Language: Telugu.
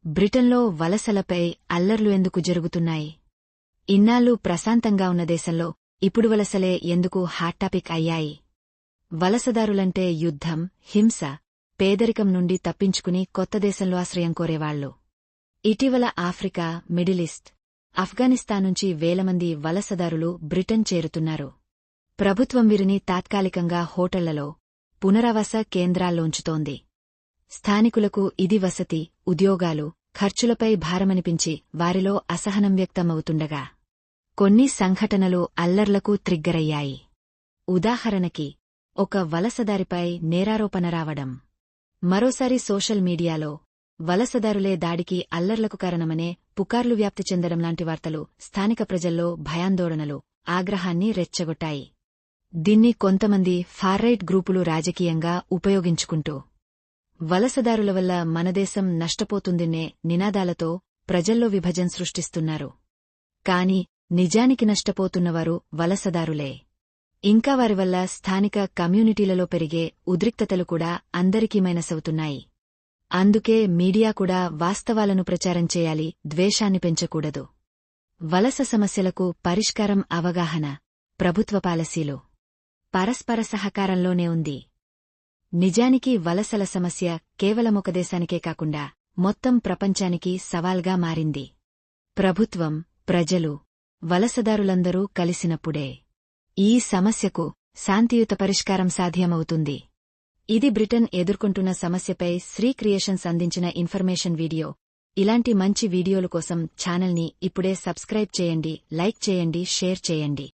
బ్రిటన్లో వలసలపై అల్లర్లు ఎందుకు జరుగుతున్నాయి? ఇన్నాళ్లు ప్రశాంతంగా ఉన్న దేశంలో ఇప్పుడు వలసలే ఎందుకు హాట్ టాపిక్ అయ్యాయి? వలసదారులంటే యుద్ధం, హింస, పేదరికం నుండి తప్పించుకుని కొత్త దేశంలో ఆశ్రయం కోరేవాళ్లు. ఇటీవల ఆఫ్రికా, మిడిల్ ఈస్ట్, ఆఫ్ఘనిస్తాన్ నుంచి వేలమంది వలసదారులు బ్రిటన్ చేరుతున్నారు. ప్రభుత్వం వీరిని తాత్కాలికంగా హోటళ్లలో, పునరావాస కేంద్రాల్లో ఉంచుతోంది. స్థానికులకు ఇది వసతి, ఉద్యోగాలు, ఖర్చులపై భారమనిపించి వారిలో అసహనం వ్యక్తమవుతుండగా కొన్ని సంఘటనలు అల్లర్లకు ట్రిగ్గరయ్యాయి. ఉదాహరణకి, ఒక వలసదారిపై నేరారోపణ రావడం. మరోసారి సోషల్ మీడియాలో వలసదారులే దాడికి అల్లర్లకు కారణమనే పుకార్లు వ్యాప్తి చెందడం లాంటి వార్తలు స్థానిక ప్రజల్లో భయాందోళనలు, ఆగ్రహాన్ని రెచ్చగొట్టాయి. దీన్ని కొంతమంది ఫార్రైట్ గ్రూపులు రాజకీయంగా ఉపయోగించుకుంటూ వలసదారుల వల్ల మనదేశం నష్టపోతుందనే నినాదాలతో ప్రజల్లో విభజన సృష్టిస్తున్నారు. కాని నిజానికి నష్టపోతున్నవారు వలసదారులే. ఇంకా వారి వల్ల స్థానిక కమ్యూనిటీలలో పెరిగే ఉద్రిక్తతలు కూడా అందరికీ మైనసవుతున్నాయి. అందుకే మీడియా కూడా వాస్తవాలను ప్రచారం చేయాలి, ద్వేషాన్ని పెంచకూడదు. వలస సమస్యలకు పరిష్కారం అవగాహన, ప్రభుత్వ పాలసీలు, పరస్పర సహకారంలోనే ఉంది. నిజానికి వలసల సమస్య కేవలం ఒక దేశానికే కాకుండా మొత్తం ప్రపంచానికి సవాల్గా మారింది. ప్రభుత్వం, ప్రజలు, వలసదారులందరూ కలిసినప్పుడే ఈ సమస్యకు శాంతియుత పరిష్కారం సాధ్యమవుతుంది. ఇది బ్రిటన్ ఎదుర్కొంటున్న సమస్యపై శ్రీ క్రియేషన్స్ అందించిన ఇన్ఫర్మేషన్ వీడియో. ఇలాంటి మంచి వీడియోల కోసం ఛానల్ని ఇప్పుడే సబ్స్క్రైబ్ చేయండి, లైక్ చేయండి, షేర్ చేయండి.